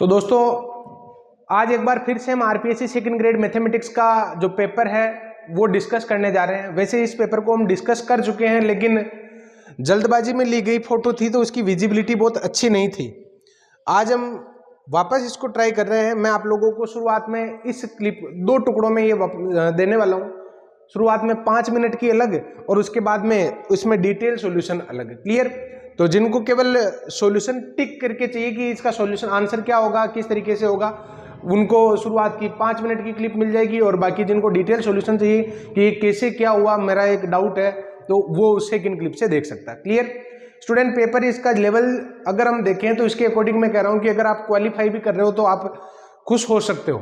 तो दोस्तों आज एक बार फिर से हम आरपीएससी सेकंड ग्रेड मैथमेटिक्स का जो पेपर है वो डिस्कस करने जा रहे हैं। वैसे इस पेपर को हम डिस्कस कर चुके हैं, लेकिन जल्दबाजी में ली गई फोटो थी तो उसकी विजिबिलिटी बहुत अच्छी नहीं थी। आज हम वापस इसको ट्राई कर रहे हैं। मैं आप लोगों को शुरुआत में इस क्लिप दो टुकड़ों में ये देने वाला हूँ। शुरुआत में 5 मिनट की अलग और उसके बाद में उसमें डिटेल सॉल्यूशन अलग। क्लियर? तो जिनको केवल सॉल्यूशन टिक करके चाहिए कि इसका सॉल्यूशन आंसर क्या होगा, किस तरीके से होगा, उनको शुरुआत की 5 मिनट की क्लिप मिल जाएगी। और बाकी जिनको डिटेल सॉल्यूशन चाहिए कि कैसे क्या हुआ, मेरा एक डाउट है, तो वो सेकंड क्लिप से देख सकता है। Clear student? पेपर इसका लेवल अगर हम देखें तो इसके अकॉर्डिंग मैं कह रहा हूं कि अगर आप क्वालिफाई भी कर रहे हो तो आप खुश हो सकते हो।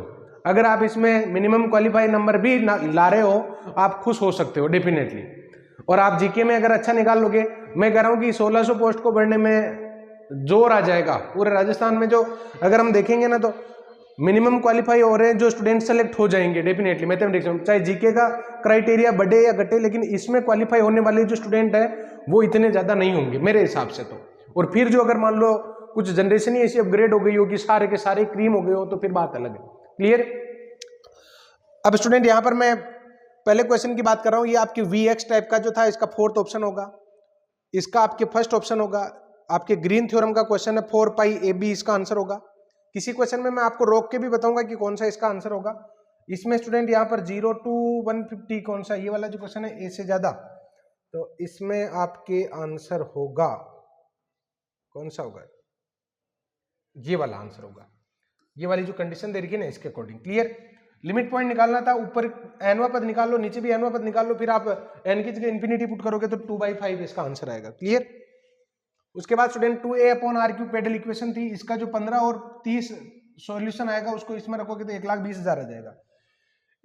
अगर आप इसमें मिनिमम क्वालिफाई नंबर भी ला रहे हो आप खुश हो सकते हो डेफिनेटली। और आप जीके में अगर अच्छा निकाल लोगे, मैं कह रहा हूं कि 1600 पोस्ट को बढ़ने में जोर आ जाएगा पूरे राजस्थान में। जो अगर हम देखेंगे ना तो मिनिमम क्वालिफाई हो रहे हैं जो स्टूडेंट सेलेक्ट हो जाएंगे डेफिनेटली मैथमेटिक्स में, चाहे जीके का क्राइटेरिया बढ़े या घटे, लेकिन इसमें क्वालिफाई होने वाले जो स्टूडेंट है वो इतने ज्यादा नहीं होंगे मेरे हिसाब से तो। और फिर जो अगर मान लो कुछ जनरेशन ही ऐसी अपग्रेड हो गई हो कि सारे के सारे क्रीम हो गए हो तो फिर बात अलग है। क्लियर? अब स्टूडेंट यहां पर मैं पहले क्वेश्चन की बात कर रहा हूं। ये आपके वीएक्स टाइप का जो था इसका 4th ऑप्शन होगा, इसका आपके फर्स्ट ऑप्शन होगा। आपके ग्रीन थ्योरम का क्वेश्चन है 4 पाई ए बी, इसका आंसर होगा। किसी क्वेश्चन में मैं आपको रोक के भी बताऊंगा कि कौन सा इसका आंसर होगा। इसमें स्टूडेंट यहाँ पर 0 to 150 कौन सा, ये वाला जो क्वेश्चन है ए से ज्यादा, तो इसमें आपके आंसर होगा कौन सा होगा, ये वाला आंसर होगा। ये वाली जो कंडीशन दे रखी है ना इसके अकॉर्डिंग। क्लियर? लिमिट पॉइंट निकालना था, ऊपर एनवा पद निकाल लो, नीचे भी एनवा पद निकाल लो, फिर आप एन की जगह इन्फिनिटी पुट करोगे तो 2/5 इसका आंसर आएगा। क्लियर? उसके बाद स्टूडेंट 2a/r³ पेडल इक्वेशन थी, इसका जो 15 और 30 सॉल्यूशन आएगा उसको इसमें रखोगे तो 1,20,000 आ जाएगा।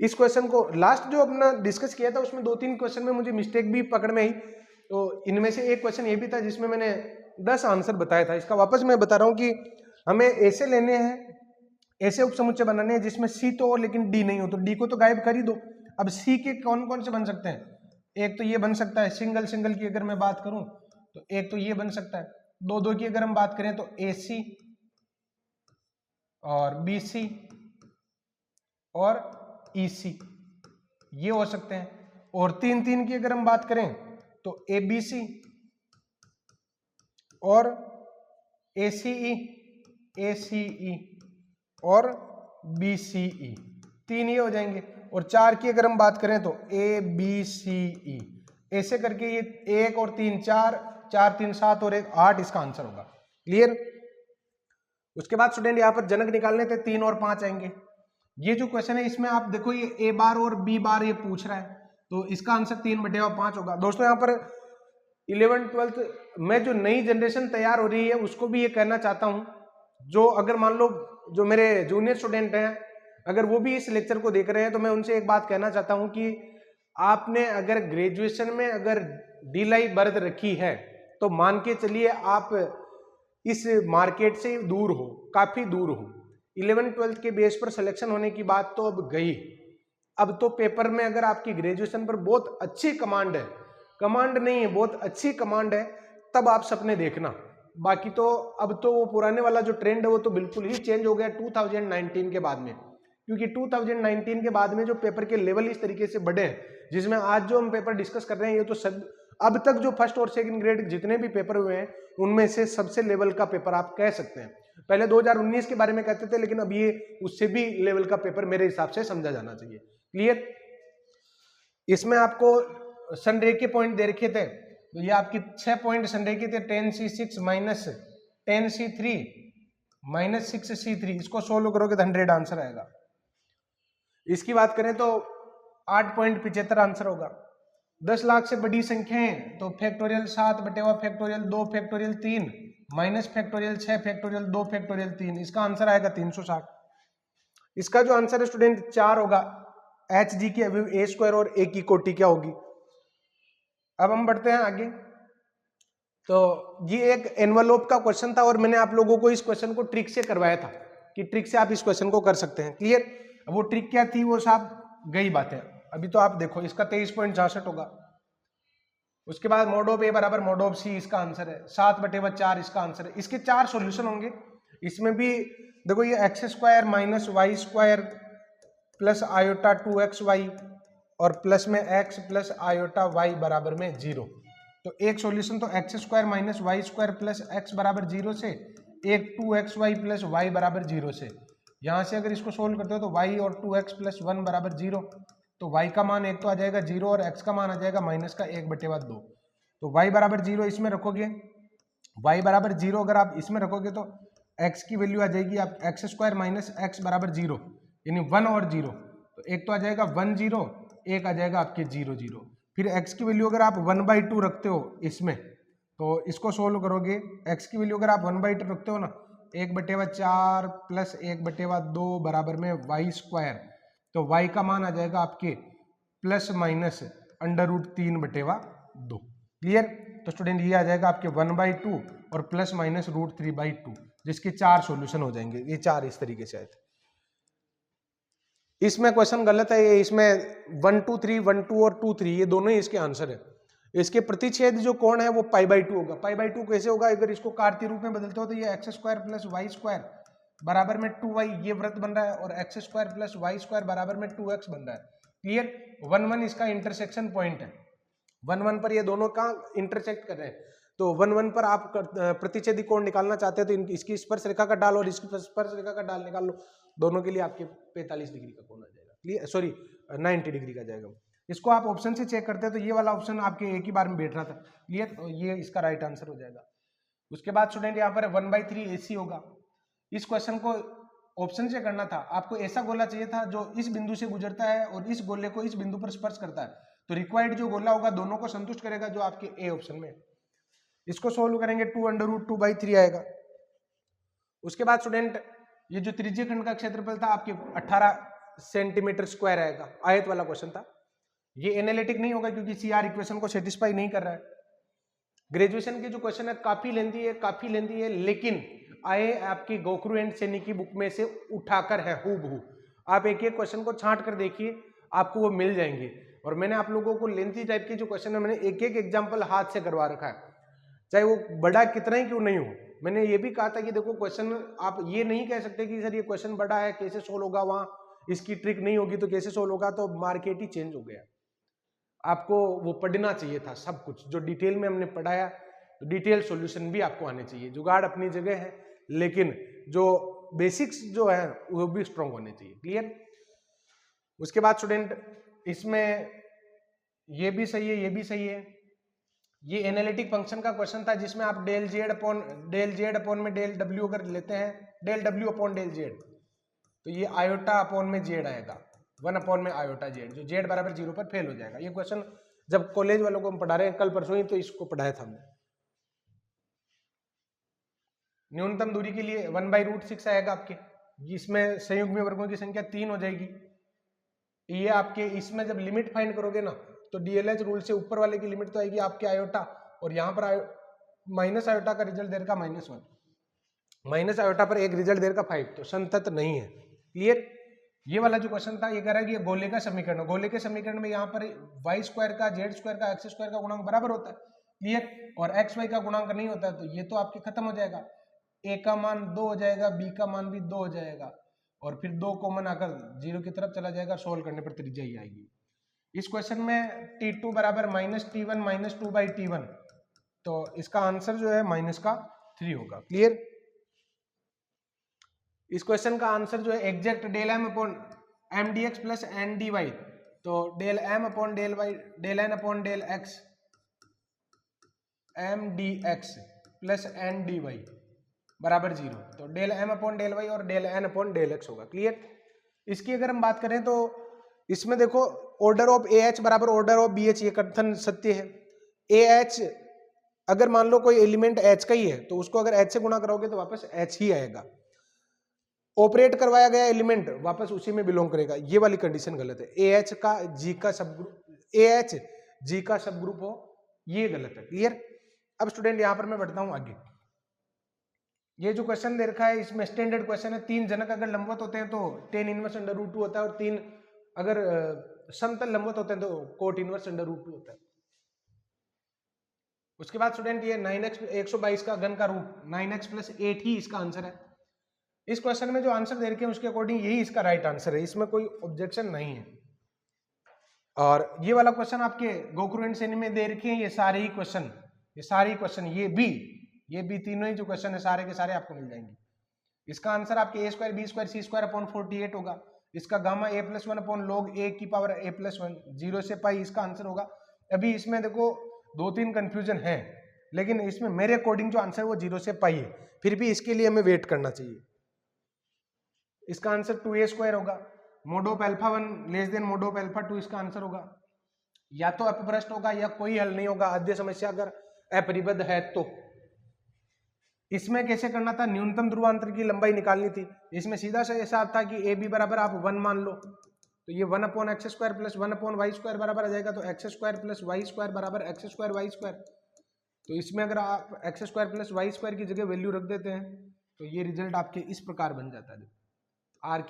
इस क्वेश्चन को लास्ट जो अपना डिस्कस किया था उसमें 2-3 क्वेश्चन में मुझे मिस्टेक भी पकड़ में आई, तो इनमें से एक क्वेश्चन ये भी था जिसमें मैंने 10 आंसर बताया था। इसका वापस मैं बता रहा हूँ कि हमें ऐसे लेने हैं, ऐसे उपसमुच्चय बनाने हैं जिसमें सी तो हो लेकिन डी नहीं हो, तो डी को तो गायब कर ही दो। अब सी के कौन कौन से बन सकते हैं? एक तो ये बन सकता है, सिंगल सिंगल की अगर मैं बात करूं तो एक तो ये बन सकता है, दो दो की अगर हम बात करें तो AC और BC और EC, ये हो सकते हैं। और 3-3 की अगर हम बात करें तो ABC और ACE और BCE, 3 ये हो जाएंगे। और 4 की अगर हम बात करें तो ABCE, ऐसे करके ये 1 और 3 4, 4 3 7 और 1 8 इसका आंसर होगा। क्लियर? उसके बाद स्टूडेंट यहाँ पर जनक निकालने थे, 3 और 5 आएंगे। ये जो क्वेश्चन है इसमें आप देखो ये A बार और B बार ये पूछ रहा है, तो इसका आंसर 3/5 होगा। दोस्तों यहाँ पर 11th-12th में जो नई जनरेशन तैयार हो रही है उसको भी ये कहना चाहता हूँ, जो अगर मान लो जो मेरे जूनियर स्टूडेंट हैं अगर वो भी इस लेक्चर को देख रहे हैं तो मैं उनसे एक बात कहना चाहता हूँ कि आपने अगर ग्रेजुएशन में अगर ढिलाई बरत रखी है तो मान के चलिए आप इस मार्केट से दूर हो, काफी दूर हो। 11th-12th के बेस पर सिलेक्शन होने की बात तो अब गई। अब तो पेपर में अगर आपकी ग्रेजुएशन पर बहुत अच्छी कमांड है, कमांड नहीं है बहुत अच्छी कमांड है, तब आप सपने देखना। बाकी तो अब तो वो पुराने वाला जो ट्रेंड है वो तो बिल्कुल ही चेंज हो गया 2019 के बाद में, क्योंकि 2019 के बाद में जो पेपर के लेवल इस तरीके से बढ़े हैं, जिसमें आज जो हम पेपर डिस्कस कर रहे हैं ये तो सब अब तक जो फर्स्ट और सेकंड ग्रेड जितने भी पेपर हुए हैं उनमें से सबसे लेवल का पेपर आप कह सकते हैं। पहले 2019 के बारे में कहते थे, लेकिन अब ये उससे भी लेवल का पेपर मेरे हिसाब से समझा जाना चाहिए। क्लियर? इसमें आपको संरेखीय पॉइंट दे रखे थे, तो ये आपकी 6 पॉइंट संरेखित थे, 10C6 minus 10C3 minus 6C3, इसको सोल्व करोगे तो 100 आंसर आएगा। इसकी बात करें तो 8.75 आंसर होगा। 10 लाख से बड़ी संख्याएं तो factorial 7/2 factorial 2 factorial 3 minus factorial 6 factorial 2 factorial 3, इसका आंसर आएगा 360। इसका जो आंसर है स्टूडेंट 4 होगा। HG की A² और A की कोटि क्या होगी। अब हम बढ़ते हैं आगे। तो ये एक एनवलप का क्वेश्चन था और मैंने आप लोगों को इस क्वेश्चन को ट्रिक से करवाया था कि ट्रिक से आप इस क्वेश्चन को कर सकते हैं। क्लियर? वो ट्रिक क्या थी वो साहब गई बात है। अभी तो आप देखो इसका 23.66 होगा। उसके बाद मोड ऑफ A बराबर मोड ऑफ C इसका आंसर है, 7/4 इसका आंसर है। इसके 4 सॉल्यूशन होंगे, इसमें भी देखो ये x square minus y square plus iota 2xy और प्लस में x प्लस आयोटा y बराबर में 0। तो एक सॉल्यूशन तो x square minus y square plus x बराबर 0 से, एक 2xy प्लस y बराबर 0 से। यहाँ से अगर इसको सोल्व करते हो तो y और 2x प्लस 1 बराबर 0, तो y का मान एक तो आ जाएगा 0 और x का मान आ जाएगा माइनस का 1/2। तो y बराबर 0 इसमें रखोगे, y बराबर 0 अगर आप इसमें रखोगे तो x की वैल्यू आ जाएगी आप एक्स स्क्वायर माइनस एक्स बराबर 0, यानी 1 और 0। तो एक तो आ जाएगा 1 0, एक आ जाएगा आपके 0 0। फिर x की वैल्यू अगर आप 1/2 रखते हो इसमें, तो इसको सोल्व करोगे, x की वैल्यू अगर आप 1/2 रखते हो ना, 1/4 प्लस 1/2 बराबर में y स्क्वायर। तो y का मान आ जाएगा आपके प्लस माइनस √3/2। क्लियर? तो स्टूडेंट ये आ जाएगा आपके 1/2 और प्लस माइनस √3/2, जिसके 4 सॉल्यूशन हो जाएंगे। ये 4 इस तरीके से आए थे। इसमें क्वेश्चन गलत है, ये इसमें 1 2 3 1 2 और 2 3 ये दोनों ही इसके आंसर है। इसके प्रतिच्छेद जो कोण है वो π/2 होगा। π/2 कैसे होगा? अगर इसको कार्तीय रूप में बदलते हो तो ये x square plus y square बराबर में 2y ये वृत्त बन रहा है और x square plus y square बराबर में 2x बन रहा है। क्लियर? 1 1 इसका इंटरसेक्शन पॉइंट है। 1 1 पर ये दोनों का इंटरसेक्ट कर रहे हैं। तो 1 1 पर आप प्रतिच्छेदी कोण निकालना चाहते हो तो इसकी स्पर्श रेखा का डाल और इसकी स्पर्श रेखा का डाल निकाल लो, दोनों के लिए आपके 45 डिग्री का कोण आ जाएगा। क्लियर? सॉरी 90 डिग्री का जाएगा। इसको आप ऑप्शन से चेक करते हैं तो ये वाला ऑप्शन आपके एक ही बार में बैठ रहा था। क्लियर? तो ये इसका राइट आंसर हो जाएगा। उसके बाद स्टूडेंट यहाँ पर 1/3 AC होगा। इस क्वेश्चन को ऑप्शन से करना था, आपको ऐसा गोला चाहिए था जो इस बिंदु से गुजरता है और इस गोले को इस बिंदु पर स्पर्श करता है। तो रिक्वायर्ड जो गोला होगा दोनों को संतुष्ट करेगा, जो आपके ए ऑप्शन में। इसको सोल्व करेंगे 2√2/3 आएगा। उसके बाद स्टूडेंट ये जो त्रिज्यीय खंड का क्षेत्रफल था आपके 18 सेंटीमीटर स्क्वायर आएगा। आयत वाला क्वेश्चन था। ये एनालिटिक नहीं होगा क्योंकि CR इक्वेशन को सेटिस्फाई नहीं कर रहा है। ग्रेजुएशन के जो क्वेश्चन है काफी लेंथी है, लेकिन आए आपकी गोखरू एंड सैनी की बुक में से उठाकर है हूबहू। आप एक एक क्वेश्चन को छांट कर देखिए, आपको वो मिल जाएंगे। और मैंने आप लोगों को लेंथी टाइप के जो क्वेश्चन है मैंने एक एक एग्जाम्पल हाथ से करवा रखा है, चाहे वो बड़ा कितना ही क्यों नहीं हो। मैंने ये भी कहा था कि देखो क्वेश्चन आप ये नहीं कह सकते कि सर ये क्वेश्चन बड़ा है कैसे सोल्व होगा, वहां इसकी ट्रिक नहीं होगी तो कैसे सोल्व होगा। तो मार्केट ही चेंज हो गया। आपको वो पढ़ना चाहिए था सब कुछ जो डिटेल में हमने पढ़ाया, तो डिटेल सॉल्यूशन भी आपको आने चाहिए। जुगाड़ अपनी जगह है, लेकिन जो बेसिक्स जो है वो भी स्ट्रांग होने चाहिए। क्लियर? उसके बाद स्टूडेंट इसमें ये भी सही है, ये भी सही है। ये एनालिटिक फंक्शन का क्वेश्चन था जिसमें आप डेल जेड अपॉन में डेल डब्ल्यू अगर लेते हैं, डेल डब्ल्यू अपॉन डेल जेड, तो ये आयोटा अपॉन में जेड आएगा, 1 अपॉन में आयोटा जेड, जो जेड बराबर 0 पर फेल हो जाएगा। ये क्वेश्चन जब कॉलेज वालों को हम पढ़ा रहे हैं कल परसों ही, तो इसको पढ़ाया था हमने। न्यूनतम दूरी के लिए 1/√6 आएगा आपके। इसमें संयुग्मी वर्गों की संख्या 3 हो जाएगी। ये आपके इसमें जब लिमिट फाइंड करोगे ना, तो DLH रूल से ऊपर वाले की लिमिट तो आएगी आपके आयोटा, और यहाँ पर माइनस आयोटा का रिजल्ट दे रखा -1, माइनस आयोटा पर एक रिजल्ट दे रखा 5, तो संतत नहीं है। क्लियर? ये वाला जो क्वेश्चन था ये कह रहा है कि ये गोले का समीकरण, गोले के समीकरण में यहाँ पर वाई स्क्वायर का जेड स्क्वायर का एक्स स्क्वायर का गुणांक बराबर होता है। क्लियर? और एक्स वाई का गुणांक नहीं होता है, तो ये तो आपके खत्म हो जाएगा। ए का मान 2 हो जाएगा, बी का मान भी 2 हो जाएगा, और फिर 2 कॉमन आकर 0 की तरफ चला जाएगा। सोल्व करने पर त्रिज्या ही आएगी। इस क्वेश्चन में T2 बराबर -T1 -2/T1, तो इसका आंसर जो है -3 होगा। क्लियर? इस क्वेश्चन का आंसर जो है exact del m upon m dx plus n dy, तो del m upon del y del n upon del x m dx plus n dy बराबर 0, तो del m upon del y और del n upon del x होगा। Clear? इसकी अगर हम बात करें तो इसमें देखो ऑर्डर ऑफ AH बराबर ऑर्डर ऑफ BH, ये कथन सत्य है। AH अगर मान लो कोई एलिमेंट H का ही है तो उसको अगर H से गुणा करोगे तो वापस H ही आएगा। ऑपरेट करवाया गया एलिमेंट वापस उसी में बिलोंग करेगा, ये वाली कंडीशन गलत है। AH का G का सब ग्रुप, AH G का सब ग्रुप हो, ये गलत है। क्लियर? अब स्टूडेंट यहां पर मैं बढ़ता हूं आगे। ये जो क्वेश्चन दे रखा है इसमें स्टैंडर्ड क्वेश्चन है, 3 जनक अगर लंबवत होते हैं तो tan इनवर्स √2 होता है, और 3 अगर समतल लंबवत होते हैं तो cot इनवर्स √2 होता है। उसके बाद स्टूडेंट ये 9x 122 का घन का रूट 9x + 8 ही इसका आंसर है। इस क्वेश्चन में जो आंसर दे रखे हैं उसके अकॉर्डिंग यही इसका राइट आंसर है, इसमें कोई ऑब्जेक्शन नहीं है। और ये वाला क्वेश्चन आपके गोकुल एंड सैनी में दे रखे हैं, ये सारे ही क्वेश्चन, ये भी तीनों ही जो क्वेश्चन है सारे के सारे आपको मिल जाएंगे। इसका आंसर आपके a² b² c² अपॉन 48 होगा। इसका gamma a+1 upon log a की पावर a+1 0 से पाई इसका आंसर होगा। अभी इसमें देखो 2-3 कंफ्यूजन है, लेकिन इसमें मेरे अकॉर्डिंग जो आंसर है वो 0 से पाई है, फिर भी इसके लिए हमें वेट करना चाहिए। इसका आंसर 2a² होगा। Mod of α1 less than mod of α2 इसका आंसर होगा। या तो अपभ्रष्ट होगा या कोई हल नहीं होगा, आद्य समस्या अगर अपरिबद्ध है तो। इसमें कैसे करना था, न्यूनतम ध्रुवांतर की लंबाई निकालनी थी। इसमें सीधा सा ऐसा था कि ए बी बराबर आप 1 मान लो, तो ये 1/x² प्लस 1/y² बराबर आ जाएगा। तो x² प्लस y² बराबर x² y²। तो इसमें अगर आप x² प्लस y² की जगह वैल्यू रख देते हैं तो ये रिजल्ट आपके इस प्रकार बन जाता है, r⁴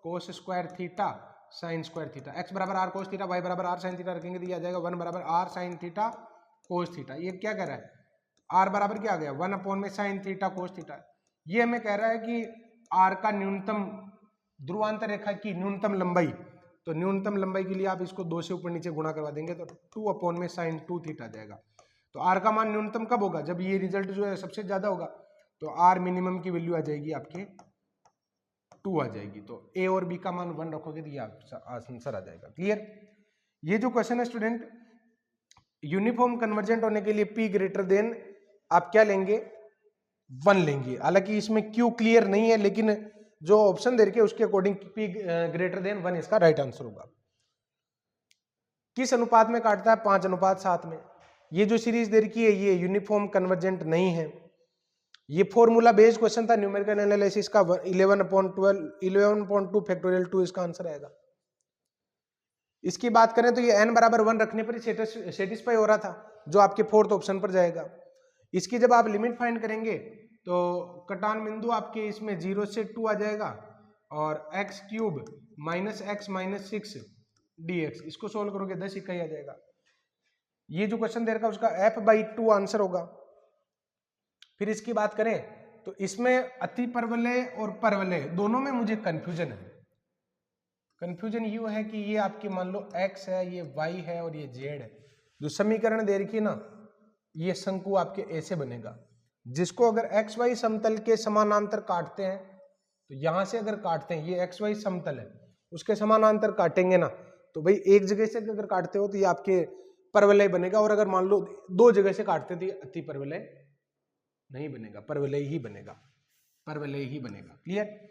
cos² theta sin square theta. x बराबर r cos थीटा, y बराबर r sin थीटा रखेंगे तो ये आ जाएगा 1 बराबर r sin theta cos theta. ये क्या कह रहा है, r बराबर क्या आ गया 1 अपॉन में sin थीटा cos थीटा। ये हमें कह रहा है कि r का न्यूनतम ध्रुवांतर रेखा की न्यूनतम लंबाई, तो न्यूनतम लंबाई के लिए आप इसको 2 से ऊपर नीचे गुणा करवा देंगे तो 2 अपॉन में sin 2 थीटा आ जाएगा। तो r का मान न्यूनतम कब होगा, जब ये रिजल्ट जो है सबसे ज्यादा होगा। तो r मिनिमम की वैल्यू आ जाएगी आपके 2 आ जाएगी। तो a और b का मान 1 रखोगे तो ये आंसर आ जाएगा। क्लियर। ये जो क्वेश्चन है स्टूडेंट, यूनिफॉर्म कन्वर्जेंट होने के लिए p ग्रेटर देन आप क्या लेंगे 1 लेंगे। हालांकि इसमें q क्लियर नहीं है, लेकिन जो ऑप्शन दे रखे हैं उसके अकॉर्डिंग p ग्रेटर देन 1 इसका राइट आंसर होगा। किस अनुपात में काटता है, 5:7 में। ये जो सीरीज दे रखी है ये यूनिफॉर्म कन्वर्जेंट नहीं है। ये फॉर्मूला बेस्ड क्वेश्चन था, न्यूमेरिकल एनालिसिस का 11/2 फैक्टोरियल 2 इसका आंसर आएगा। इसकी बात करें तो ये n बराबर 1 रखने पर ही सेटिस्फाई हो रहा था, जो आपके 4th ऑप्शन पर जाएगा। इसकी जब आप लिमिट फाइंड करेंगे तो कटान बिंदु आपके इसमें 0 से 2 आ जाएगा और x³ - x - 6 dx, इसको सोल्व करोगे 10 इकाई आ जाएगा। ये जो क्वेश्चन दे रखा है उसका f/2 आंसर होगा। फिर इसकी बात करें तो इसमें अति परवलय और परवलय दोनों में मुझे कंफ्यूजन है। कंफ्यूजन ये है कि ये आपके मान लो x है, ये y है और ये z है। जो समीकरण दे रखी है ना, ये शंकु आपके ऐसे बनेगा, जिसको अगर xy समतल के समानांतर काटते हैं तो यहां से अगर काटते हैं, ये xy समतल है उसके समानांतर काटेंगे ना, तो भाई एक जगह से अगर काटते हो तो ये आपके परवलय बनेगा, और अगर मान लो 2 जगह से काटते तो ये अति परवलय नहीं बनेगा, परवलय ही बनेगा, परवलय ही बनेगा। क्लियर।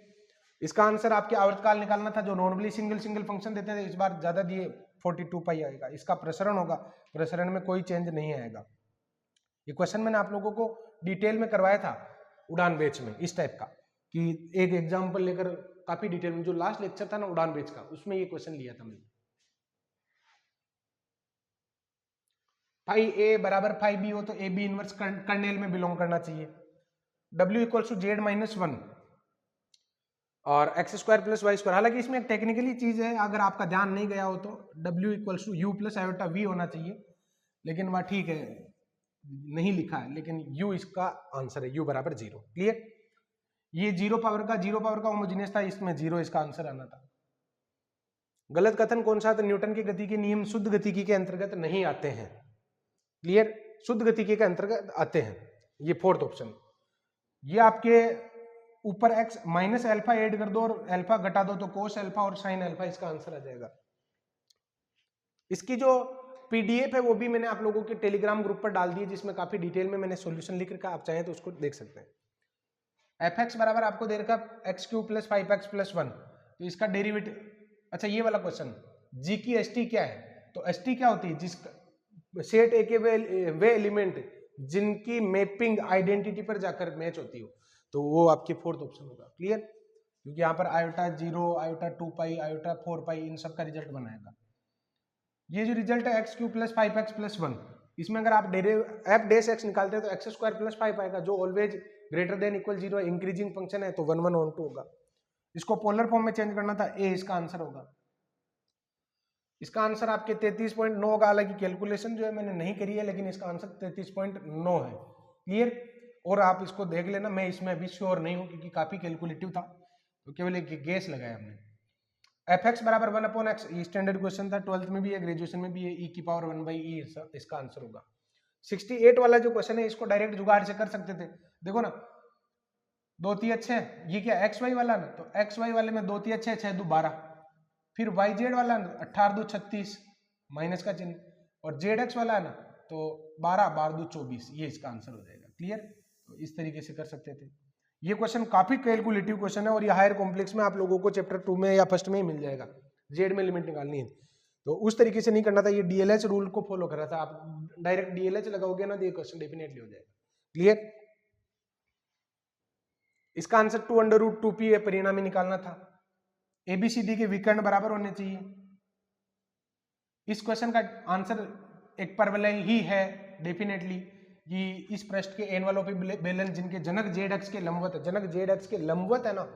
इसका आंसर आपके आवर्तकाल निकालना था, जो नॉर्मली सिंगल फंक्शन देते थे, इस बार ज्यादा दिए 42 पाई आएगा। इसका प्रसरण होगा, प्रसरण में कोई चेंज नहीं आएगा। ये क्वेश्चन मैंने आप लोगों को डिटेल में करवाया था उड़ान बैच में, इस टाइप का, कि एक एग्जाम्पल लेकर काफी डिटेल में, जो लास्ट लेक्चर था ना उड़ान बैच का, उसमें ये क्वेश्चन लिया था मैंने। फाई ए बराबर फाई बी हो तो ए बी इनवर्स कर्नेल में बिलोंग करना चाहिए। W = Z - 1 और x² + y²। हालांकि इसमें एक टेक्निकली चीज है, अगर आपका ध्यान नहीं गया हो तो W = U + i v होना चाहिए, लेकिन वह ठीक है नहीं लिखा है, लेकिन U इसका आंसर है, U बराबर 0। क्लियर। ये 0 पावर का होमोजेनियस था, इसमें 0 इसका आंसर आना था। गलत कथन कौन सा था, न्यूटन की गति के नियम शुद्ध गतिकी के अंतर्गत नहीं आते हैं। क्लियर। शुद्ध गतिकी के अंतर्गत आते हैं, ये 4th ऑप्शन। ये आपके ऊपर x - ऐड कर दो और अल्फा घटा दो तो cos अल्फा और sin अल्फा इसका आंसर आ जाएगा। इसकी जो PDF है वो भी मैंने आप लोगों के टेलीग्राम ग्रुप पर डाल दी है, जिसमें काफी डिटेल में मैंने सॉल्यूशन लिख रखा है, आप चाहें तो उसको देख सकते हैं। fx बराबर आपको दे रखा x³ + 5x + 1, तो इसका डेरिवेटिव। अच्छा ये वाला क्वेश्चन, g की st क्या है, तो st क्या होती है, जिसका सेट ए के वे एलिमेंट जिनकी मैपिंग आइडेंटिटी पर जाकर मैच होती हो, तो वो आपके 4th ऑप्शन होगा। क्लियर। क्योंकि यहाँ पर i/0, i/2 पाई, i/4 पाई इन सब का रिजल्ट बनाएगा। ये जो रिजल्ट है x³ + 5x + 1, इसमें अगर आप f' निकालते हैं तो x² + 5 आएगा, जो always greater than equal 0 increasing function है, तो 1 1 1 2 होगा। इसको पोलर फॉर्म में चेंज करना था, a इसका आंसर होगा। इसका आंसर आपके 33.9 होगा। हालांकि कैलकुलेशन जो है मैंने नहीं करी है, लेकिन इसका आंसर 33.9 है। क्लियर। और आप इसको देख लेना, मैं इसमें अभी श्योर नहीं हूँ क्योंकि काफी कैलकुलेटिव था, तो केवल एक गेस लगाया हमने। fx बराबर 1/x, ये स्टैंडर्ड क्वेश्चन था, 12th में भी है, ग्रेजुएशन में भी है, e की पावर 1/e इसका आंसर होगा। 68 वाला जो क्वेश्चन है इसको डायरेक्ट जुगाड़ से कर सकते थे, देखो ना 2 3 अच्छे हैं, ये क्या एक्स वाई वाला ना, तो एक्स वाई वाले में 2 3 अच्छे, 6 2 12, फिर वाई जेड वाला ना 18 2 36 माइनस का चिन्ह, और जेड एक्स वाला है ना तो 12 12 2 24, ये इसका आंसर हो जाएगा। क्लियर, तो इस तरीके से कर सकते थे। ये क्वेश्चन काफी कैलकुलेटिव क्वेश्चन है और ये हायर कॉम्प्लेक्स में आप लोगों को चैप्टर 2 में या फर्स्ट में ही मिल जाएगा, जेड में लिमिट निकालनी है, तो उस तरीके से नहीं करना था, ये डीएलएच रूल को फॉलो कर रहा था, आप डायरेक्ट डीएलएच लगाओगे ना तो ये क्वेश्चन डेफिनेटली हो जाएगा। क्लियर, इसका आंसर 2√2p है, परिणाम ही निकालना था। एबीसीडी के विकर्ण बराबर होने चाहिए। इस क्वेश्चन का आंसर एक परवलय ही है डेफिनेटली, कि इस पृष्ठ के एनवेलोपी बेलन जिनके जनक जेड एक्स के लंबवत है, जनक जेड एक्स के लंबवत है ना,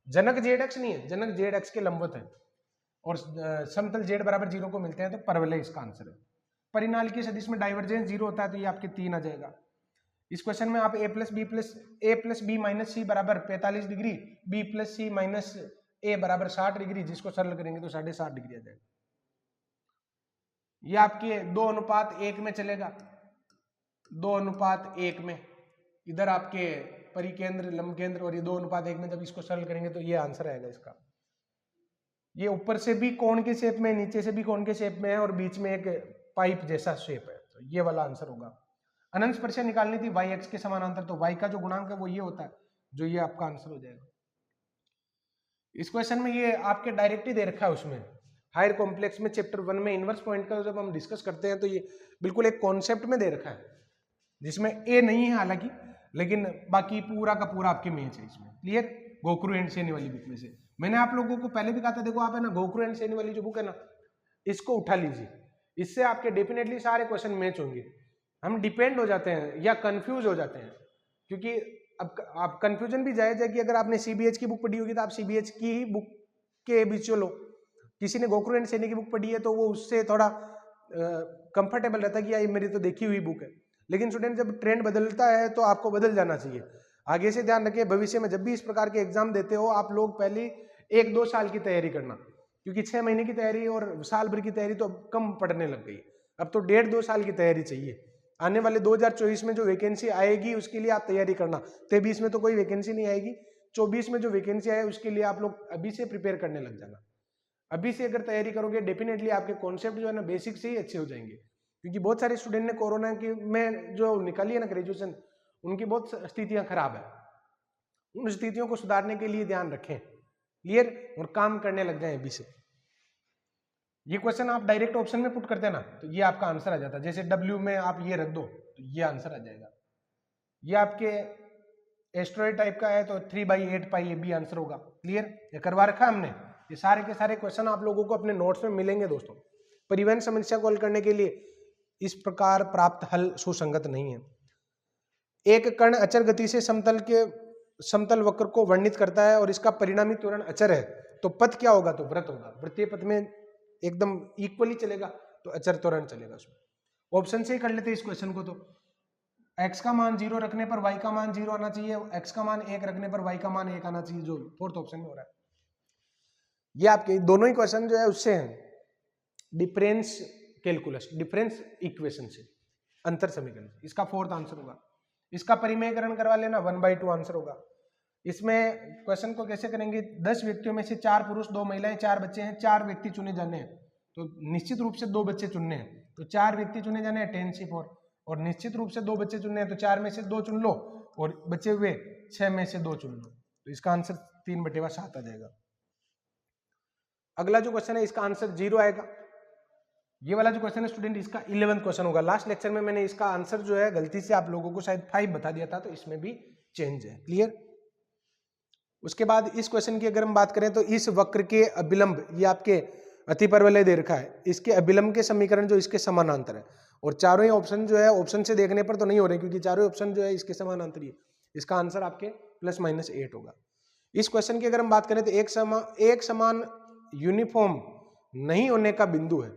जनक जेड एक्स नहीं है, जनक जेड एक्स के लंबवत है, और समतल जेड बराबर 0 को मिलते हैं, तो परवलय इसका आंसर है। परिणाल की सदिश में डाइवर्जेंस 0 होता है, तो ये आपके 3 आ जाएगा। इस क्वेश्चन में आप a प्लस बी माइनस सी बराबर 45 डिग्री, b प्लस सी माइनस ए बराबर 60 डिग्री, जिसको सरल करेंगे तो 60.5 डिग्री आ जाएगा। ये आपके 2:1 में चलेगा, 2:1 में, इधर आपके परिकेंद्र लंब केंद्र, और ये 2:1 में जब इसको सरल करेंगे तो ये आंसर आएगा इसका। ये ऊपर से भी कोण के शेप में, नीचे से भी कोण के शेप में है, और बीच में एक पाइप जैसा शेप है, तो ये वाला आंसर होगा। अनंत स्पर्शा निकालनी थी y x के समानांतर, तो y का जो गुणांक है वो ये होता है, जो ये आपका आंसर हो जाएगा। इस क्वेश्चन में ये आपके डायरेक्ट ही दे रखा है, उसमें हायर कॉम्प्लेक्स में चैप्टर 1 में इनवर्स पॉइंट का जब हम डिस्कस करते हैं तो ये बिल्कुल एक कॉन्सेप्ट में दे रखा है, जिसमें ए नहीं है हालांकि, लेकिन बाकी पूरा का पूरा आपके मैच है इसमें। क्लियर, गोखरू एंड सैनी वाली बुक में से मैंने आप लोगों को पहले भी कहा था, देखो आप है ना गोखरू एंड सैनी वाली जो बुक है ना, इसको उठा लीजिए, इससे आपके डेफिनेटली सारे क्वेश्चन मैच होंगे। हम डिपेंड हो जाते हैं या कंफ्यूज हो जाते हैं, क्योंकि अब आप कंफ्यूजन भी जायज है कि अगर आपने सीबीएच की बुक पढ़ी होगी तो आप सीबीएच की ही बुक के बीच चलो, किसी ने गोखरू एंड सैनी की बुक पढ़ी है तो वो उससे थोड़ा कंफर्टेबल रहता है कि यार मेरी तो देखी हुई बुक है। लेकिन स्टूडेंट जब ट्रेंड बदलता है तो आपको बदल जाना चाहिए। आगे से ध्यान रखिए, भविष्य में जब भी इस प्रकार के एग्जाम देते हो आप लोग पहले 1-2 साल की तैयारी करना, क्योंकि 6 महीने की तैयारी और साल भर की तैयारी तो अब कम पड़ने लग गई, अब तो 1.5-2 साल की तैयारी चाहिए। आने वाले 2024 में जो वैकेंसी आएगी उसके लिए आप तैयारी करना, 23 में तो कोई वैकेंसी नहीं आएगी, 24 में जो वैकेंसी आए उसके लिए आप लोग अभी से प्रिपेयर करने लग जाना। अभी से अगर तैयारी करोगे डेफिनेटली आपके कॉन्सेप्ट जो है ना बेसिक से ही अच्छे हो जाएंगे, क्योंकि बहुत सारे स्टूडेंट ने कोरोना की में जो निकाली है ना ग्रेजुएशन, उनकी बहुत स्थितियां खराब है, उन स्थितियों को सुधारने के लिए ध्यान रखें। क्लियर, और काम करने लग जाए अभी से। ये क्वेश्चन आप डायरेक्ट ऑप्शन में पुट करते हैं ना तो ये आपका आंसर आ जाता है, जैसे W में आप ये रख दो तो ये आंसर आ जाएगा। ये आपके एस्ट्रॉइड टाइप का है तो 3/8 पाई ये भी आंसर होगा। क्लियर, ये करवा रखा है हमने, ये सारे के सारे क्वेश्चन आप लोगों को अपने नोट्स में मिलेंगे दोस्तों। परिवहन समस्या को हल करने के लिए इस प्रकार प्राप्त हल सुसंगत नहीं है। एक कण अचर गति से समतल वक्र को वर्णित करता है और इसका परिणामी त्वरण अचर है, तो पथ क्या होगा, तो वृत्त होगा। वृत्तीय पथ में एकदम इक्वली चलेगा तो अचर त्वरण चलेगा उसमें। ऑप्शन से ही कर लेते हैं इस क्वेश्चन को, तो x का मान 0 रखने पर y का मान 0 आना चाहिए, x का मान 1 रखने पर y का मान 1 आना चाहिए, जो फोर्थ ऑप्शन में हो रहा है। ये आपके दोनों ही क्वेश्चन जो है उससे हैं डिफरेंस कैलकुलस, डिफरेंस इक्वेशन से, अंतर समीकरण, इसका फोर्थ आंसर होगा। इसका परिमेयकरण करवा लेना, 1/2 आंसर होगा। इसमें क्वेश्चन को कैसे करेंगे, 10 व्यक्तियों में से 4 पुरुष 2 महिलाएं 4 बच्चे हैं, 4 व्यक्ति चुने जाने हैं, तो निश्चित रूप से 2 बच्चे चुनने हैं, तो 4 व्यक्ति चुने जाने हैं 10C4, और निश्चित रूप से 2 बच्चे चुनने हैं तो 4 में से 2 चुन लो और बचे हुए 6 में से 2 चुन लो, तो इसका आंसर 3/7 आ जाएगा। अगला जो क्वेश्चन है इसका आंसर 0 आएगा। ये वाला जो क्वेश्चन है स्टूडेंट इसका 11th क्वेश्चन होगा। लास्ट लेक्चर में मैंने इसका आंसर जो है गलती से आप लोगों को शायद 5 बता दिया था, तो इसमें भी चेंज है। क्लियर, उसके बाद इस क्वेश्चन की अगर हम बात करें तो इस वक्र के अभिलंब, ये आपके अतिपरवलय दे रखा है, इसके अभिलंब के समीकरण जो इसके समानांतर है, और चारों ही ऑप्शन जो है ऑप्शन से देखने पर तो नहीं हो रहे क्योंकि चारों ऑप्शन जो है इसके समानांतर ही है, इसका आंसर आपके +-8 होगा। इस क्वेश्चन की अगर हम बात करें तो एक समान यूनिफॉर्म नहीं होने का बिंदु है,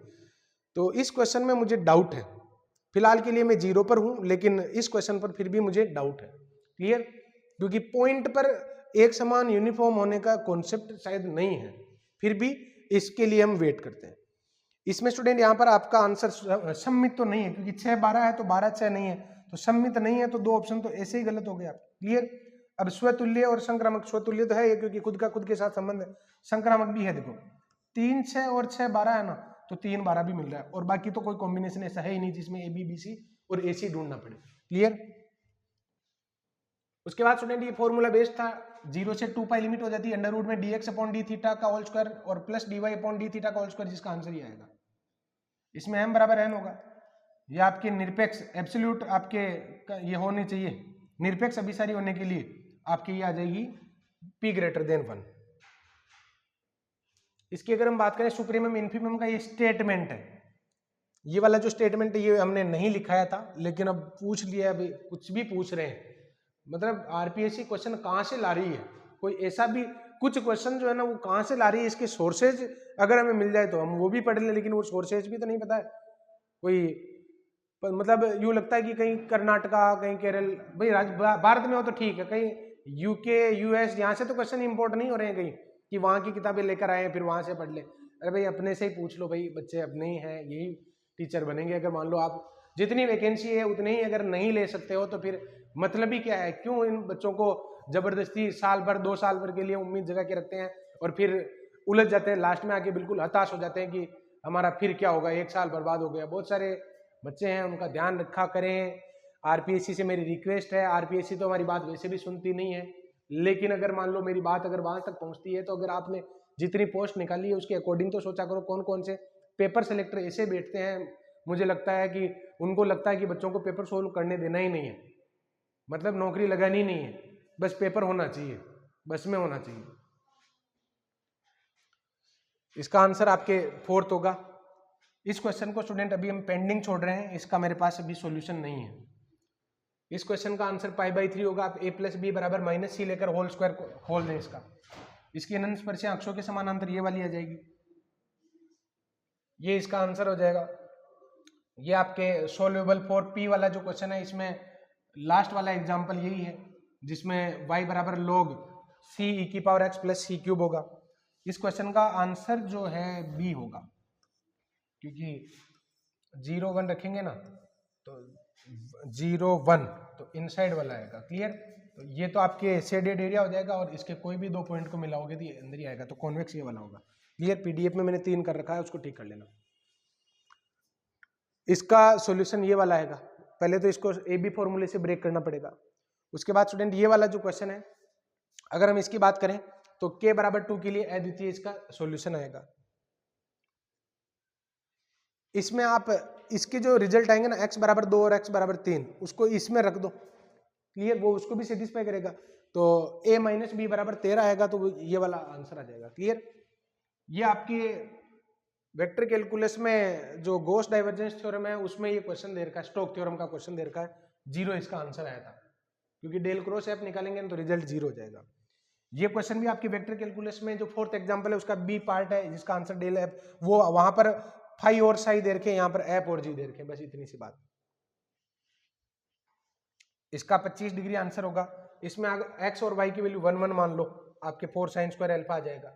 तो इस क्वेश्चन में मुझे डाउट है। फिलहाल के लिए मैं 0 पर हूं, लेकिन इस क्वेश्चन पर फिर भी मुझे डाउट है। क्लियर, क्योंकि पॉइंट पर एक समान यूनिफॉर्म होने का कॉन्सेप्ट शायद नहीं है, फिर भी इसके लिए हम वेट करते हैं। इसमें स्टूडेंट यहाँ पर आपका आंसर सम्मित तो नहीं है, क्योंकि 6 12 है तो 12 6 नहीं है, तो सम्मित नहीं है, तो 2 ऑप्शन तो ऐसे ही गलत हो गया। क्लियर। अब स्वतुल्य और संक्रामक, स्वतुल्य तो है क्योंकि खुद का खुद के साथ संबंध है, संक्रामक भी है। देखो 3 6 और 6 12 है ना, तो 3 12 भी मिल रहा है, और बाकी तो कोई कॉम्बिनेशन ऐसा है ही नहीं जिसमें ए बी बी सी और ए सी ढूंढना पड़े। क्लियर। उसके बाद स्टूडेंट ये फॉर्मूला बेस्ड था, 0 से 2 पाई लिमिट हो जाती है अंडर रूट में dx अपॉन डी थीटा का होल स्क्वायर और plus dy upon D theta का होल स्क्वायर, जिसका आंसर ही आएगा। इसमें m बराबर n होगा, ये आपके निरपेक्ष एब्सोल्यूट आपके ये होने चाहिए, निरपेक्ष अभिसारी होने के लिए आपकी ये आ जाएगी p ग्रेटर देन 1। इसकी अगर हम बात करें सुप्रीमम इन्फीमम का, ये स्टेटमेंट है, ये वाला जो स्टेटमेंट है ये हमने नहीं लिखाया था, लेकिन अब पूछ लिया, अभी कुछ भी पूछ रहे हैं, मतलब आरपीएससी क्वेश्चन कहाँ से ला रही है, कोई ऐसा भी कुछ क्वेश्चन जो है ना वो कहाँ से ला रही है, इसके सोर्सेज अगर हमें मिल जाए तो हम वो भी पढ़ लें, लेकिन वो सोर्सेज भी तो नहीं पता है कोई, मतलब यूँ लगता है कि कहीं कर्नाटका कहीं केरल, भाई भारत में हो तो ठीक है, कहीं यूके यूएस यहाँ से तो क्वेश्चन इंपोर्ट नहीं हो रहे हैं कहीं कि वहाँ की किताबें लेकर आए फिर वहाँ से पढ़ ले। अरे भाई अपने से ही पूछ लो, भाई बच्चे अपने ही हैं, यही टीचर बनेंगे। अगर मान लो आप जितनी वैकेंसी है उतने ही अगर नहीं ले सकते हो तो फिर मतलब ही क्या है, क्यों इन बच्चों को जबरदस्ती साल भर 2 साल भर के लिए उम्मीद जगा के रखते हैं और फिर उलझ जाते हैं, लास्ट में आके बिल्कुल हताश हो जाते हैं कि हमारा फिर क्या होगा, 1 साल बर्बाद हो गया। बहुत सारे बच्चे हैं, उनका ध्यान रखा करें। आरपीएससी से मेरी रिक्वेस्ट है, आरपीएससी तो हमारी बात वैसे भी सुनती नहीं है, लेकिन अगर मान लो मेरी बात अगर वहां तक पहुंचती है तो अगर आपने जितनी पोस्ट निकाली है उसके अकॉर्डिंग तो सोचा करो, कौन कौन से पेपर सेलेक्टर ऐसे बैठते हैं, मुझे लगता है कि उनको लगता है कि बच्चों को पेपर सोल्व करने देना ही नहीं है, मतलब नौकरी लगानी नहीं है, बस पेपर होना चाहिए, बस में होना चाहिए। इसका आंसर आपके 4th होगा। इस क्वेश्चन को स्टूडेंट अभी हम पेंडिंग छोड़ रहे हैं, इसका मेरे पास अभी सॉल्यूशन नहीं है। इस क्वेश्चन का आंसर π/3 होगा। आप a + b बराबर -c लेकर होल स्क्वायर खोल दें इसका। इसकी अनंत स्पर्शियां अक्षों के समानांतर ये वाली आ जाएगी, ये इसका आंसर हो जाएगा। ये आपके सोल्यूबल फॉर p वाला जो क्वेश्चन है, इसमें लास्ट वाला एग्जांपल यही है जिसमें y बराबर log c e⁻x + c³ होगा। इस क्वेश्चन का आंसर जो है b होगा, क्योंकि 0 1 रखेंगे ना तो 0 1 तो इनसाइड वाला आएगा। क्लियर। तो ये तो आपके शेडेड एरिया हो जाएगा और इसके कोई भी 2 पॉइंट को मिलाओगे तो ये अंदर ही आएगा, तो कॉन्वेक्स ये वाला होगा। क्लियर। पीडीएफ में मैंने 3 कर रखा है, उसको ठीक कर लेना। इसका सॉल्यूशन ये वाला आएगा। पहले तो इसको ए बी फॉर्मूले से ब्रेक करना पड़ेगा। उसके बाद स्टूडेंट ये वाला जो क्वेश्चन है, अगर हम इसकी बात करें तो k बराबर 2 के लिए अद्वितीय इसका सॉल्यूशन आएगा। इसमें आप इसके जो रिजल्ट आएंगे ना, x बराबर 2 और x बराबर 3, उसको इसमें रख दो। क्लियर। वो उसको भी सेटिस्फाई करेगा, तो a - b बराबर 13 आएगा, तो ये वाला आंसर आ जाएगा। क्लियर। ये आपकी वेक्टर कैलकुलस में जो गॉस डाइवर्जेंस थ्योरम है उसमें ये क्वेश्चन दे रखा है, स्टोक थ्योरम का क्वेश्चन दे रखा है। 0 इसका आंसर आया था, क्योंकि डेल क्रॉस एफ निकालेंगे तो रिजल्ट 0 हो जाएगा। ये क्वेश्चन भी आपकी वेक्टर कैलकुलस में जो 4th एग्जांपल है उसका बी पार्ट है, जिसका आंसर डेल एफ, वो वहां पर फाई और साई दे रखे, यहाँ पर एफ और जी दे रखे, बस इतनी सी बात। इसका 25 डिग्री आंसर होगा। इसमें अगर एक्स और वाई की वैल्यू 1 1 मान लो, आपके 4 sin² अल्फा आ जाएगा।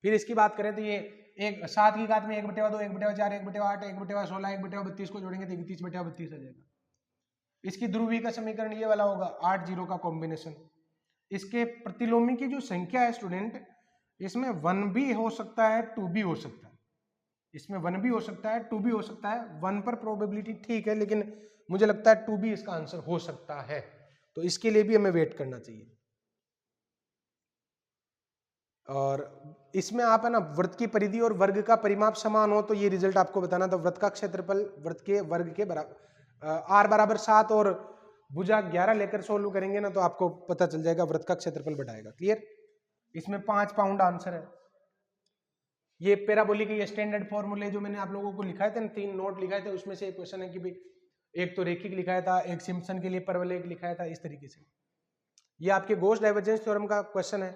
फिर इसकी बात करें तो ये एक 7 की घात में 1/2, 1/4, 1/8, 1/16, 1/32 को जोड़ेंगे तो 31/32 आ जाएगा। इसकी ध्रुवी का समीकरण ये वाला होगा, 8 0 का कॉम्बिनेशन। इसके प्रतिलोमी की जो संख्या है स्टूडेंट, इसमें 1 भी हो सकता है, 2 भी हो सकता है। इसमें 1 भी हो सकता है, 2 भी हो सकता है। 1 पर प्रोबेबिलिटी ठीक है, लेकिन मुझे लगता है 2 भी इसका आंसर हो सकता है, तो इसके लिए भी हमें वेट करना चाहिए। और इसमें आप है ना, वृत्त की परिधि और वर्ग का परिमाप समान हो तो ये रिजल्ट आपको बताना था। वृत्त का क्षेत्रफल वृत्त के वर्ग के बराबर, r बराबर 7 और भुजा 11 लेकर सोल्व करेंगे ना, तो आपको पता चल जाएगा वृत्त का क्षेत्रफल बढ़ाएगा। क्लियर। इसमें 5 पाउंड आंसर है। ये पैराबोलिक के स्टैंडर्ड फॉर्मूले जो मैंने आप लोगों को लिखाए थे, 3 नोट लिखाए थे, उसमें से एक क्वेश्चन है कि भाई एक तो रेखिक लिखाया था, एक सिम्पसन के लिए परवलयिक लिखाया था, इस तरीके से। ये आपके गॉस डाइवर्जेंस थ्योरम का क्वेश्चन है।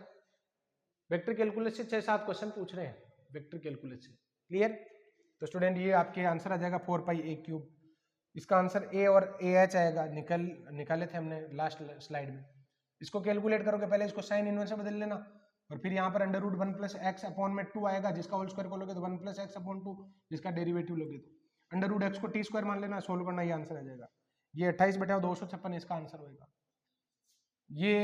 वेक्टर कैलकुलस से 6-7 क्वेश्चन पूछ रहे हैं वेक्टर कैलकुलस से। क्लियर। तो स्टूडेंट ये आपके आंसर आ जाएगा 4πa³ इसका आंसर ए और ए एच आएगा, निकाले थे हमने लास्ट स्लाइड में। इसको कैलकुलेट करोगे, पहले इसको साइन इनवर्स से बदल लेना और फिर यहाँ पर under root 1 plus x upon में 2 आएगा, जिसका होल स्क्वायर खोलोगे तो 1 प्लस एक्स अपॉन 2, जिसका डेरिवेटिव लोगे तो अंडर रूट एक्स को टी स्क्वायर मान लेना, सोल्व करना, ये आंसर आ जाएगा। ये 28/256 इसका आंसर होगा। ये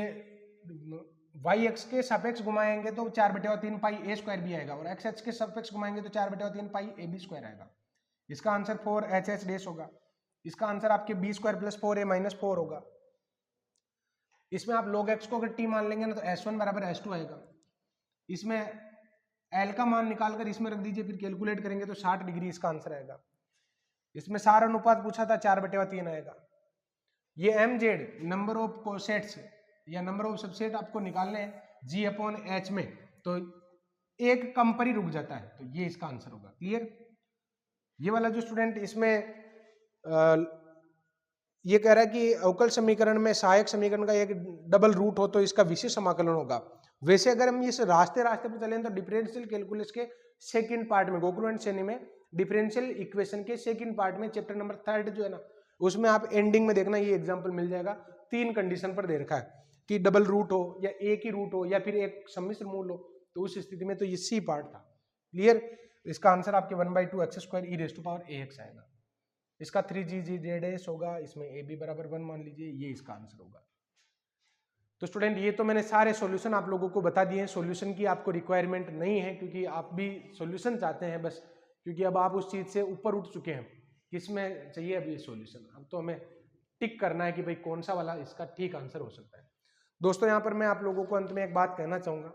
वाई एक्स के सापेक्ष घुमाएंगे तो 4/3 पाई ए स्क्वायर भी आएगा और एक्स एक्स के सापेक्ष घुमाएंगे तो 4/3 पाई ए बी स्क्वायर आएगा। इसका आंसर 4 HH होगा। इसका आंसर आपके B square plus 4a minus 4 होगा। इसमें आप log x को अगर t मान लेंगे ना तो s1 बराबर s2 आएगा। इसमें l का मान निकालकर इसमें रख दीजिए, फिर कैलकुलेट करेंगे तो 60 डिग्री इसका आंसर आएगा। इसमें सार अनुपात पूछा था, 4/3 आएगा। ये mz नंबर ऑफ कोसेट्स या नंबर ऑफ सबसेट आपको निकालने हैं g/h में, तो एक कम पर ही रुक जाता है, तो ये इसका आंसर होगा। क्लियर? ये वाला जो स्टूडेंट इसमें ये कह रहा है कि अवकल समीकरण में सहायक समीकरण का एक डबल रूट हो तो इसका विशेष समाकलन होगा। वैसे अगर हम इस रास्ते पर चलें तो डिफरेंशियल कैलकुलस के सेकंड पार्ट में, गोकुल एंड सैनी में डिफरेंशियल इक्वेशन के सेकंड पार्ट में चैप्टर नंबर 3 जो है ना, उसमें आप एंडिंग में देखना ये एग्जांपल मिल जाएगा। 3 कंडीशन पर दे रखा है कि डबल रूट हो या एक ही रूट हो या फिर एक सम्मिश्र मूल हो, तो उस स्थिति में तो ये सी पार्ट था। क्लियर? इसका आंसर आपके 1/2 x² e ax आएगा। इसका 3g होगा, इसमें a b बराबर 1 मान लीजिए, ये इसका आंसर होगा। तो स्टूडेंट ये तो मैंने सारे सॉल्यूशन आप लोगों को बता दिए हैं। सॉल्यूशन की आपको रिक्वायरमेंट नहीं है क्योंकि आप भी सॉल्यूशन चाहते हैं बस, क्योंकि अब आप उस चीज से ऊपर उठ चुके हैं। किसमें चाहिए अभी ये सॉल्यूशन? अब तो हमें टिक करना है कि भाई कौन सा वाला इसका ठीक आंसर हो सकता है। दोस्तों यहाँ पर मैं आप लोगों को अंत में एक बात कहना चाहूंगा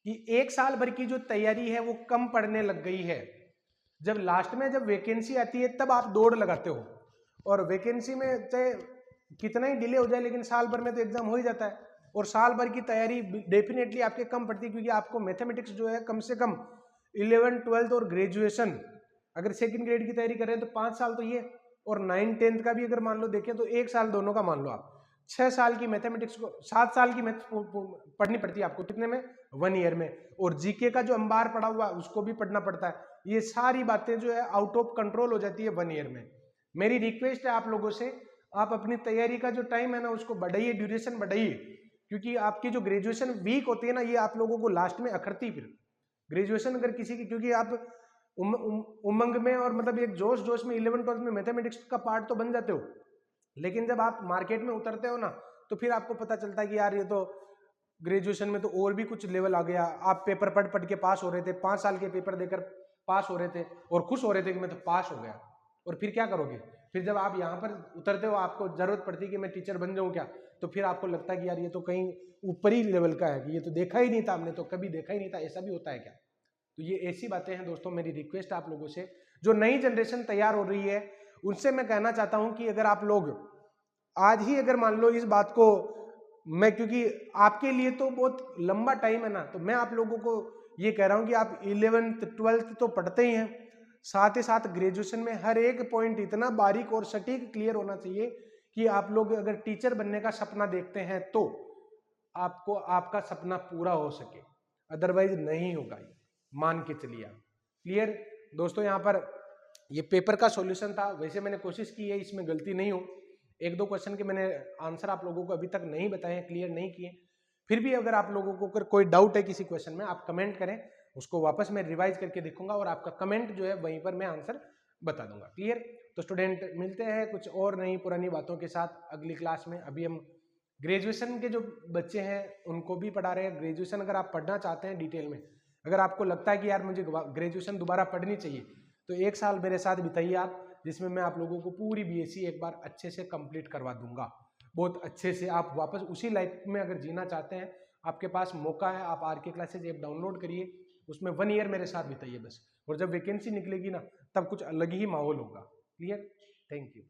कि 1 साल भर की जो तैयारी है वो कम पड़ने लग गई है। जब लास्ट में जब वैकेंसी आती है तब आप दौड़ लगाते हो, और वैकेंसी में चाहे कितना ही डिले हो जाए लेकिन साल भर में तो एग्जाम हो ही जाता है, और साल भर की तैयारी डेफिनेटली आपके कम पड़ती है, क्योंकि आपको मैथमेटिक्स जो है कम से कम 11th 12th और ग्रेजुएशन अगर सेकंड ग्रेड की तैयारी कर रहे हैं तो 5 साल तो ये, और 9th 10th का भी अगर मान लो देखें तो 1 साल दोनों का मान लो आप। 6 साल की मैथमेटिक्स को 7 साल की मैथ पढ़नी पड़ती है आपको, कितने में? 1 ईयर में। और जीके का जो अंबार पड़ा हुआ उसको भी पढ़ना पड़ता है। ये सारी बातें जो है आउट ऑफ कंट्रोल हो जाती है 1 ईयर में। मेरी रिक्वेस्ट है आप लोगों से, आप अपनी तैयारी का जो टाइम है ना उसको बढ़ाइए, ड्यूरेशन बढ़ाइए, क्योंकि आपकी जो ग्रेजुएशन वीक होती है ना ये आप लोगों को लास्ट में अखरती। फिर ग्रेजुएशन अगर किसी की, क्योंकि आप उमंग में और मतलब एक जोश जोश में 11th 12th में मैथमेटिक्स का पार्ट तो बन जाते हो, लेकिन जब आप मार्केट में उतरते हो ना तो फिर आपको पता चलता है कि यार ये तो ग्रेजुएशन में तो और भी कुछ लेवल आ गया। आप पेपर पढ़ पढ़ के पास हो रहे थे, 5 साल के पेपर देकर पास हो रहे थे और खुश हो रहे थे कि मैं तो पास हो गया, और फिर क्या करोगे? फिर जब आप यहाँ पर उतरते हो आपको जरूरत पड़ती है कि मैं टीचर बन जाऊँ क्या, तो फिर आपको लगता है कि यार ये तो कहीं ऊपर ही लेवल का है, कि ये तो देखा ही नहीं था हमने, तो कभी देखा ही नहीं था, ऐसा भी होता है क्या? तो ये ऐसी बातें हैं दोस्तों। मेरी रिक्वेस्ट आप लोगों से, जो नई जनरेशन तैयार हो रही है उनसे मैं कहना चाहता हूं कि अगर आप लोग आज ही अगर मान लो इस बात को, मैं क्योंकि आपके लिए तो बहुत लंबा टाइम है ना, तो मैं आप लोगों को ये कह रहा हूं कि आप 11th 12th तो पढ़ते ही हैं, साथ ही साथ ग्रेजुएशन में हर एक पॉइंट इतना बारीक और सटीक क्लियर होना चाहिए कि आप लोग अगर टीचर बनने का सपना देखते हैं तो आपको आपका सपना पूरा हो सके, अदरवाइज नहीं होगा, मान के चलिए आप। क्लियर दोस्तों? यहाँ पर ये पेपर का सॉल्यूशन था, वैसे मैंने कोशिश की है इसमें गलती नहीं हो। 1-2 क्वेश्चन के मैंने आंसर आप लोगों को अभी तक नहीं बताए, क्लियर नहीं किए। फिर भी अगर आप लोगों को अगर कोई डाउट है किसी क्वेश्चन में, आप कमेंट करें, उसको वापस मैं रिवाइज करके देखूंगा और आपका कमेंट जो है वहीं पर मैं आंसर बता दूंगा। क्लियर? तो स्टूडेंट मिलते हैं कुछ और नई पुरानी बातों के साथ अगली क्लास में। अभी हम ग्रेजुएशन के जो बच्चे हैं उनको भी पढ़ा रहे हैं। ग्रेजुएशन अगर आप पढ़ना चाहते हैं डिटेल में, अगर आपको लगता है कि यार मुझे ग्रेजुएशन दोबारा पढ़नी चाहिए, तो 1 साल मेरे साथ बिताइए आप, जिसमें मैं आप लोगों को पूरी बीएससी एक बार अच्छे से कंप्लीट करवा दूंगा, बहुत अच्छे से। आप वापस उसी लाइफ में अगर जीना चाहते हैं, आपके पास मौका है, आप आरके क्लासेज ऐप डाउनलोड करिए, उसमें 1 ईयर मेरे साथ बिताइए बस, और जब वैकेंसी निकलेगी ना तब कुछ अलग ही माहौल होगा। क्लियर? Thank you.